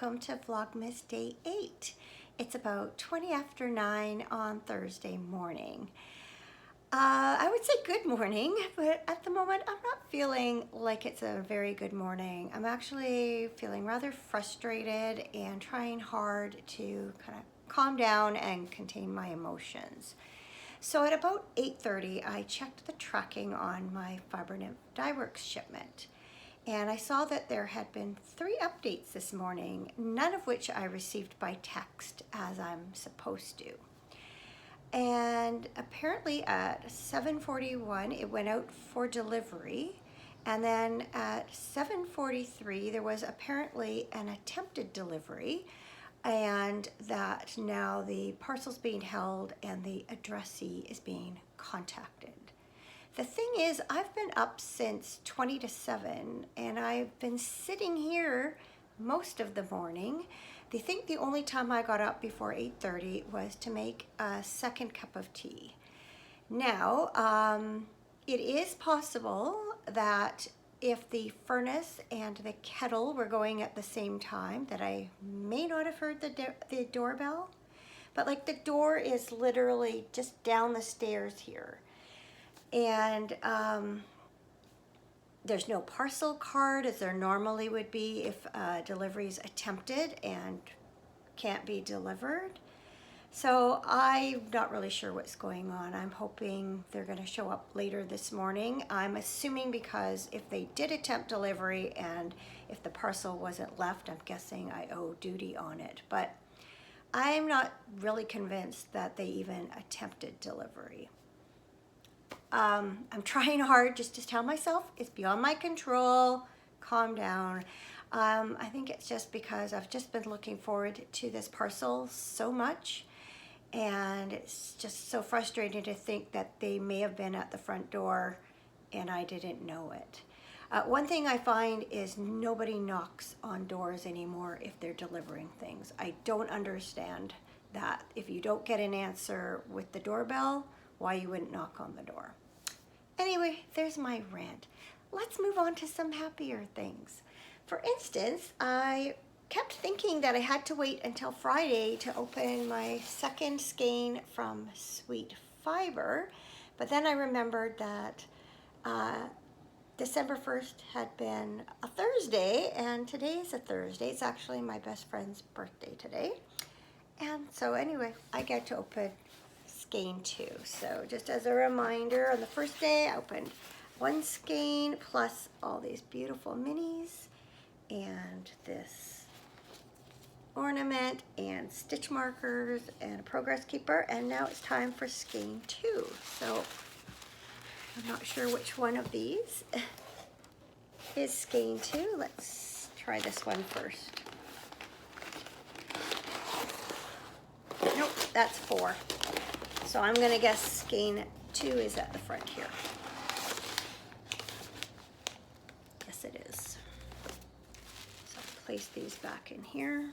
welcome to Vlogmas Day 8. It's about 20 after 9 on Thursday morning. I would say good morning, but at the moment I'm not feeling like it's a very good morning. I'm actually feeling rather frustrated and trying hard to kind of calm down and contain my emotions. So at about 8:30, I checked the tracking on my Fiber-Nymph Dyeworks shipment. And I saw that there had been 3 updates this morning, none of which I received by text as I'm supposed to. And apparently at 7:41 it went out for delivery, and then at 7:43 there was apparently an attempted delivery, and that now the parcel's being held and the addressee is being contacted. The thing is, I've been up since 20 to 7 and I've been sitting here most of the morning. They think the only time I got up before 8:30 was to make a second cup of tea. Now, it is possible that if the furnace and the kettle were going at the same time, that I may not have heard the doorbell. But like, the door is literally just down the stairs here. And there's no parcel card as there normally would be if delivery is attempted and can't be delivered. So I'm not really sure what's going on. I'm hoping they're going to show up later this morning. I'm assuming because if they did attempt delivery and if the parcel wasn't left, I'm guessing I owe duty on it. But I'm not really convinced that they even attempted delivery. I'm trying hard just to tell myself it's beyond my control, calm down. I think it's just because I've just been looking forward to this parcel so much, and it's just so frustrating to think that they may have been at the front door and I didn't know it. One thing I find is nobody knocks on doors anymore if they're delivering things. I don't understand that. If you don't get an answer with the doorbell, why you wouldn't knock on the door. Anyway, there's my rant. Let's move on to some happier things. For instance, I kept thinking that I had to wait until Friday to open my second skein from Sweet Fiber, but then I remembered that December 1st had been a Thursday, and today's a Thursday. It's actually my best friend's birthday today. And so anyway, I get to open skein 2. So just as a reminder, on the first day I opened 1 skein plus all these beautiful minis and this ornament and stitch markers and a progress keeper, and now it's time for skein 2. So I'm not sure which one of these is skein 2. Let's try this one first. Nope, that's 4. So I'm going to guess skein 2 is at the front here. Yes, it is. So I'll place these back in here.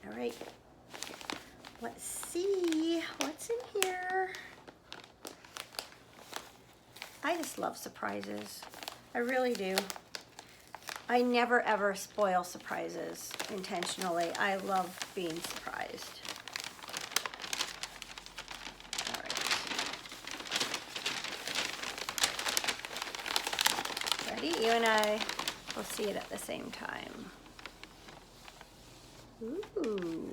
All right. Let's see what's in here. I just love surprises. I really do. I never ever spoil surprises intentionally. I love being surprised. All right. Ready? You and I will see it at the same time. Ooh.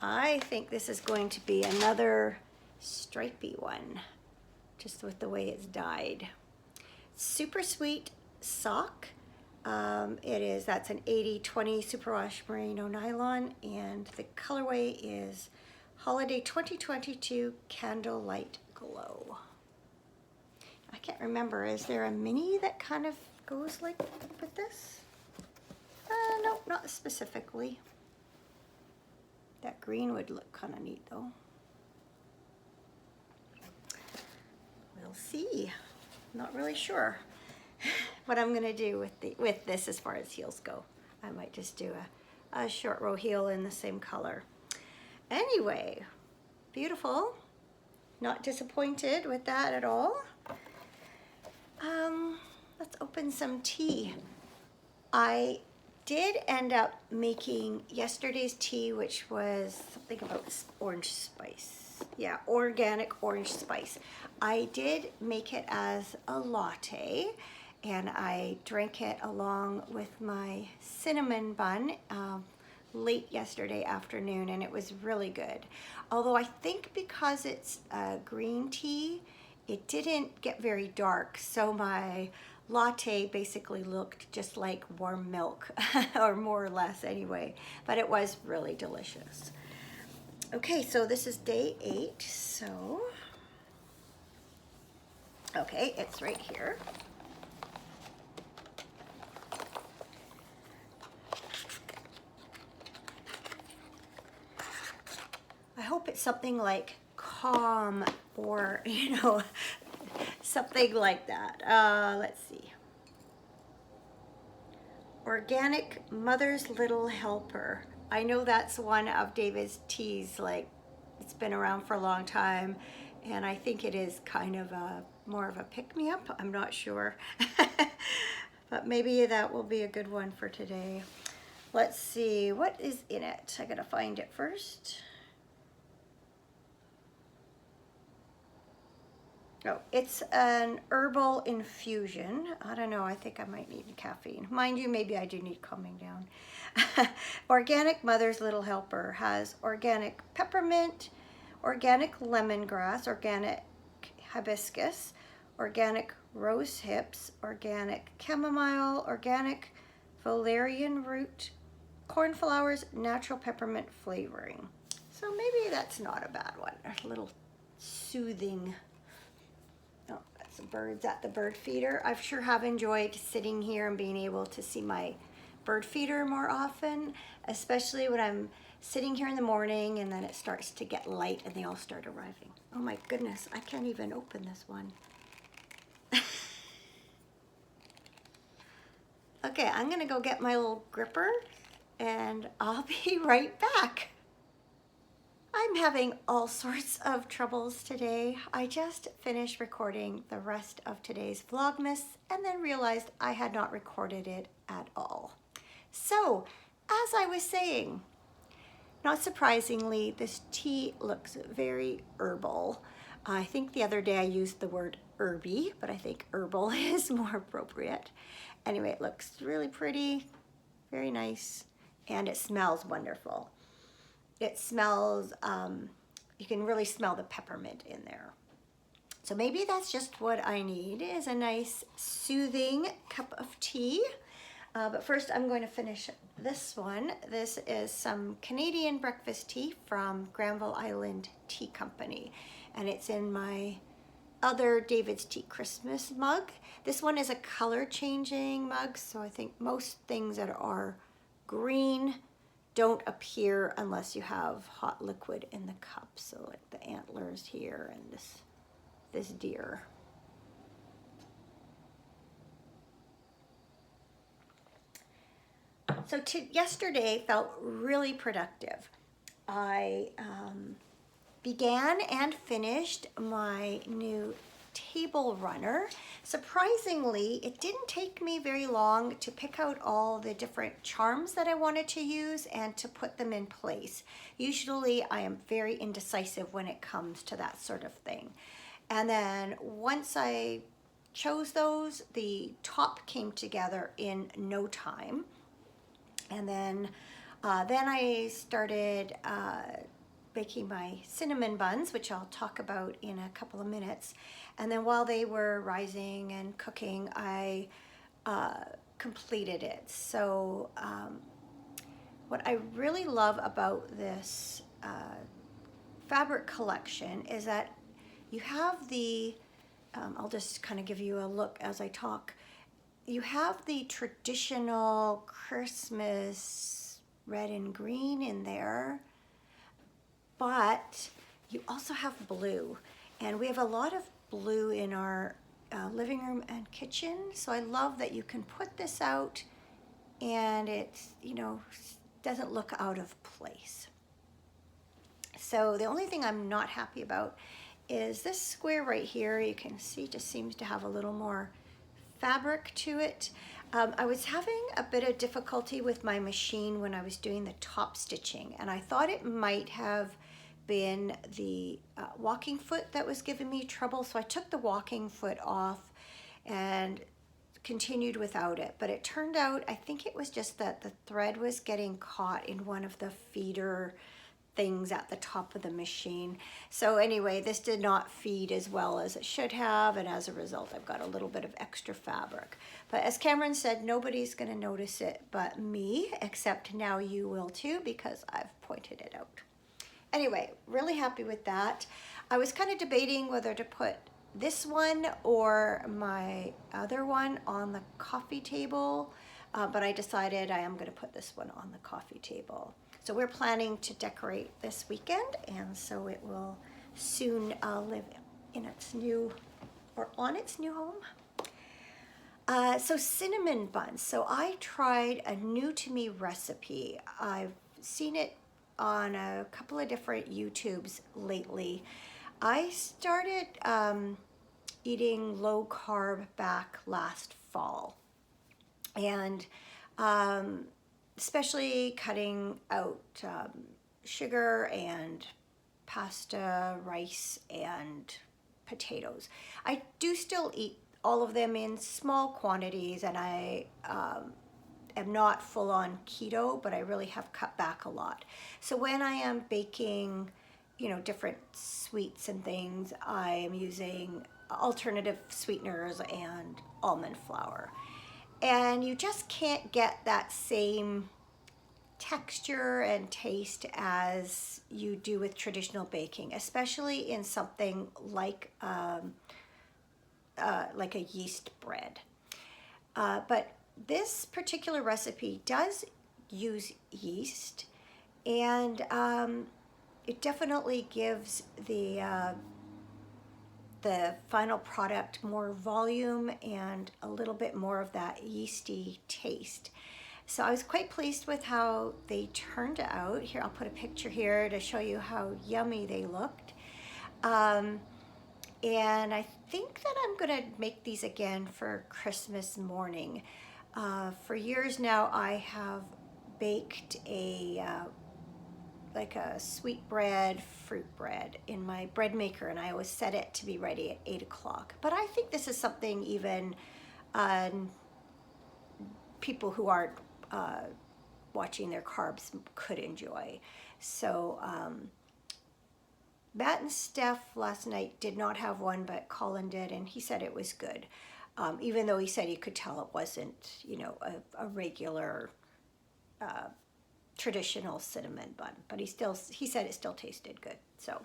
I think this is going to be another stripy one, just with the way it's dyed. Super Sweet sock. That's an 80/20 superwash merino nylon, and the colorway is Holiday 2022 Candlelight Glow. I can't remember, is there a mini that kind of goes like with this? Nope, not specifically. That green would look kind of neat though. We'll see. Not really sure what I'm gonna do with this as far as heels go. I might just do a short row heel in the same color. Anyway, beautiful. Not disappointed with that at all. Let's open some tea. I did end up making yesterday's tea, which was something about orange spice. Yeah, organic orange spice. I did make it as a latte, and I drank it along with my cinnamon bun late yesterday afternoon, and it was really good. Although I think because it's green tea, it didn't get very dark, so my latte basically looked just like warm milk, or more or less anyway, but it was really delicious. Okay, so this is day 8, so, okay, it's right here. I hope it's something like calm or, something like that. Let's see. Organic Mother's Little Helper. I know that's one of David's teas, like it's been around for a long time, and I think it is kind of more of a pick-me-up. I'm not sure. But maybe that will be a good one for today. Let's see, what is in it? I gotta find it first. Oh, it's an herbal infusion. I don't know, I think I might need caffeine. Mind you, maybe I do need calming down. Organic Mother's Little Helper has organic peppermint, organic lemongrass, organic hibiscus, organic rose hips, organic chamomile, organic valerian root, cornflowers, natural peppermint flavoring. So maybe that's not a bad one. A little soothing. Oh, got some birds at the bird feeder. I sure have enjoyed sitting here and being able to see my bird feeder more often, especially when I'm sitting here in the morning and then it starts to get light and they all start arriving. Oh my goodness, I can't even open this one. Okay, I'm gonna go get my little gripper and I'll be right back. I'm having all sorts of troubles today. I just finished recording the rest of today's Vlogmas and then realized I had not recorded it at all. So, as I was saying, not surprisingly, this tea looks very herbal. I think the other day I used the word herby, but I think herbal is more appropriate. Anyway, it looks really pretty, very nice, and it smells wonderful. It smells, you can really smell the peppermint in there. So maybe that's just what I need, is a nice soothing cup of tea. But first I'm going to finish this one. This is some Canadian breakfast tea from Granville Island Tea Company. And it's in my other David's Tea Christmas mug. This one is a color changing mug, so I think most things that are green don't appear unless you have hot liquid in the cup. So like the antlers here and this deer. So yesterday felt really productive. I began and finished my new table runner. Surprisingly, it didn't take me very long to pick out all the different charms that I wanted to use and to put them in place. Usually I am very indecisive when it comes to that sort of thing. And then once I chose those, the top came together in no time. And then I started baking my cinnamon buns, which I'll talk about in a couple of minutes. And then while they were rising and cooking, I completed it. So what I really love about this fabric collection is that you have the, I'll just kind of give you a look as I talk. You have the traditional Christmas red and green in there, but you also have blue. And we have a lot of blue in our living room and kitchen. So I love that you can put this out and it, doesn't look out of place. So the only thing I'm not happy about is this square right here. You can see just seems to have a little more fabric to it. I was having a bit of difficulty with my machine when I was doing the top stitching, and I thought it might have been the walking foot that was giving me trouble. So I took the walking foot off and continued without it. But it turned out, I think it was just that the thread was getting caught in one of the feeder things at the top of the machine. So anyway, this did not feed as well as it should have, and as a result I've got a little bit of extra fabric. But as Cameron said, nobody's going to notice it but me, except now you will too, because I've pointed it out. Anyway, really happy with that. I was kind of debating whether to put this one or my other one on the coffee table, but I decided I am going to put this one on the coffee table. So we're planning to decorate this weekend, and so it will soon live in its new, or on its new home. So cinnamon buns. So I tried a new to me recipe. I've seen it on a couple of different YouTubes lately. I started eating low carb back last fall, and especially cutting out sugar and pasta, rice, and potatoes. I do still eat all of them in small quantities, and I am not full on keto, but I really have cut back a lot. So when I am baking, you know, different sweets and things, I am using alternative sweeteners and almond flour. And you just can't get that same texture and taste as you do with traditional baking, especially in something like a yeast bread. But this particular recipe does use yeast, and it definitely gives the final product more volume and a little bit more of that yeasty taste. So I was quite pleased with how they turned out. Here, I'll put a picture here to show you how yummy they looked. And I think that I'm gonna make these again for Christmas morning. For years now, I have baked like a sweet bread, fruit bread in my bread maker, and I always set it to be ready at 8 o'clock. But I think this is something even people who aren't watching their carbs could enjoy. So Matt and Steph last night did not have one, but Colin did, and he said it was good. Even though he said he could tell it wasn't, you know, a regular traditional cinnamon bun, but he said it still tasted good. So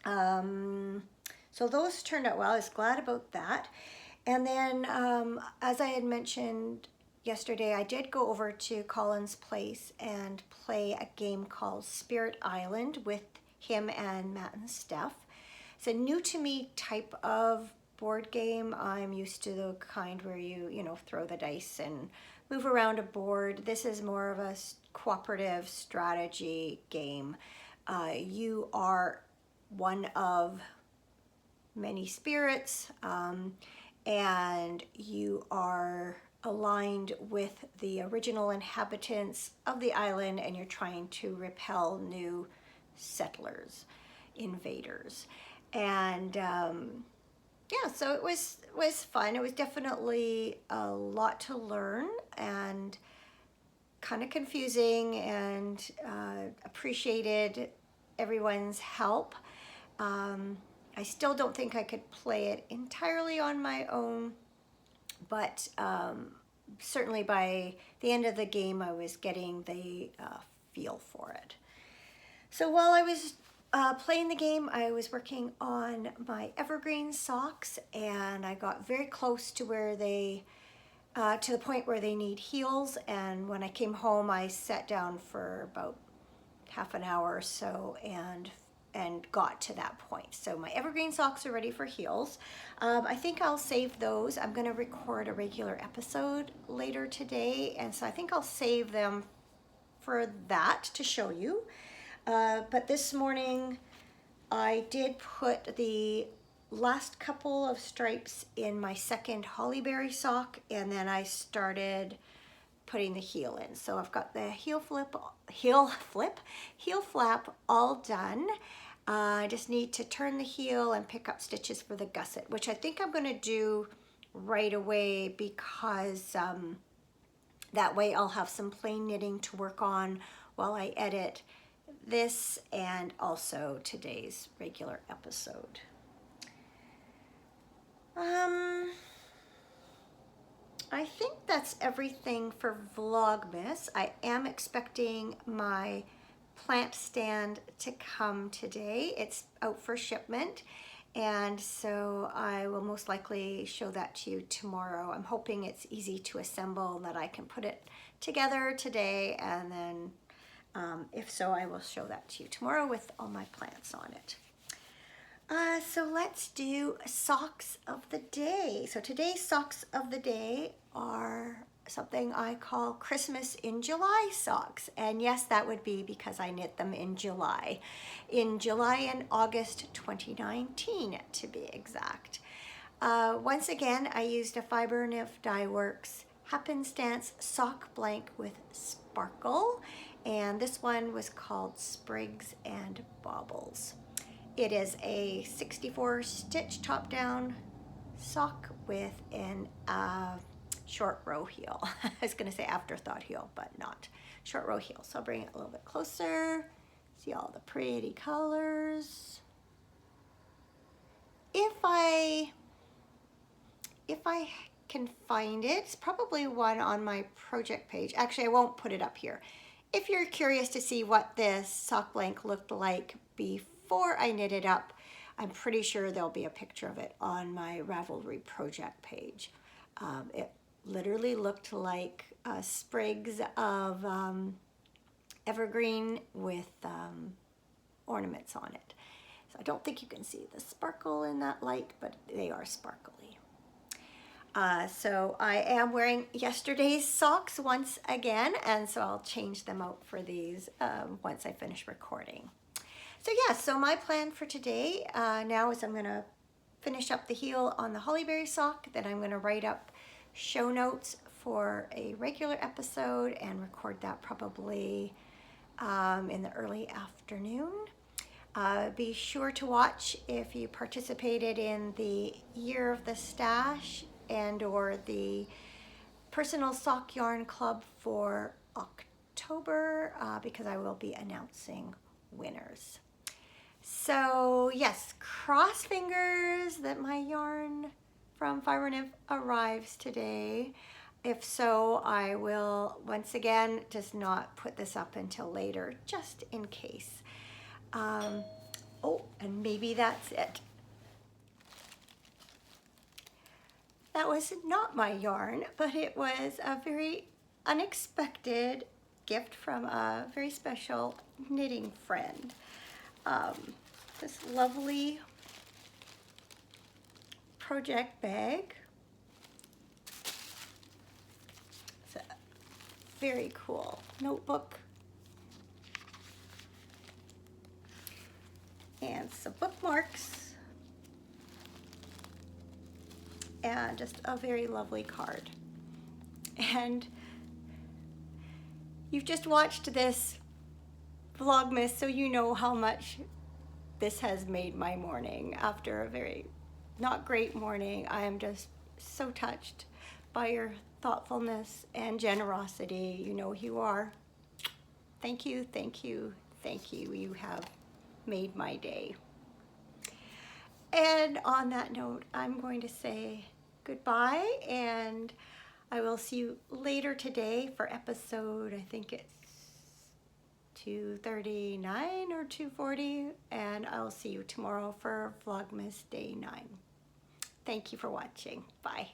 so those turned out well. I was glad about that. And then as I had mentioned yesterday, I did go over to Colin's place and play a game called Spirit Island with him and Matt and Steph. It's a new to me type of board game. I'm used to the kind where you know, throw the dice and move around a board. This is more of a cooperative strategy game. You are one of many spirits, and you are aligned with the original inhabitants of the island, and you're trying to repel new settlers, invaders. And yeah, so it was fun. It was definitely a lot to learn and kind of confusing, and appreciated everyone's help. I still don't think I could play it entirely on my own, but certainly by the end of the game I was getting the feel for it. So while I was playing the game, I was working on my evergreen socks, and I got very close to where they to the point where they need heels. And when I came home, I sat down for about half an hour or so and got to that point. So my evergreen socks are ready for heels. I think I'll save those. I'm going to record a regular episode later today, and so I think I'll save them for that to show you. But this morning I did put the last couple of stripes in my second Hollyberry sock, and then I started putting the heel in. So I've got the heel flap all done. I just need to turn the heel and pick up stitches for the gusset, which I think I'm going to do right away because that way I'll have some plain knitting to work on while I edit this and also today's regular episode. I think that's everything for Vlogmas. I am expecting my plant stand to come today. It's out for shipment, and so I will most likely show that to you tomorrow. I'm hoping it's easy to assemble and that I can put it together today, and then if so, I will show that to you tomorrow with all my plants on it. So let's do socks of the day. So today's socks of the day are something I call Christmas in July socks. And yes, that would be because I knit them in July and August 2019 to be exact. Once again, I used a Fiber Nymph Dye Works Happenstance sock blank with sparkle, and this one was called Sprigs and Baubles. It is a 64 stitch top down sock with an short row heel. I was going to say afterthought heel, but not. Short row heel. So I'll bring it a little bit closer. See all the pretty colors. If I can find it, it's probably one on my project page. Actually, I won't put it up here. If you're curious to see what this sock blank looked like before I knit it up, I'm pretty sure there'll be a picture of it on my Ravelry project page. It literally looked like sprigs of evergreen with ornaments on it. So I don't think you can see the sparkle in that light, but they are sparkly. So I am wearing yesterday's socks once again, and so I'll change them out for these once I finish recording. So yeah, so my plan for today now is I'm going to finish up the heel on the Hollyberry sock, then I'm going to write up show notes for a regular episode and record that probably in the early afternoon. Be sure to watch if you participated in the Year of the Stash and or the Personal Sock Yarn Club for October because I will be announcing winners. So yes, cross fingers that my yarn from Fiber Nymph arrives today. If so, I will once again just not put this up until later, just in case. Oh, and maybe that's it. That was not my yarn, but it was a very unexpected gift from a very special knitting friend. This lovely project bag. It's a very cool notebook. And some bookmarks. And just a very lovely card. And you've just watched this Vlogmas, so you know how much this has made my morning. After a very not great morning, I am just so touched by your thoughtfulness and generosity. You know who you are. Thank you, thank you, thank you. You have made my day. And on that note, I'm going to say goodbye, and I will see you later today for episode, I think it's 239 or 240, and I'll see you tomorrow for Vlogmas Day 9. Thank you for watching. Bye.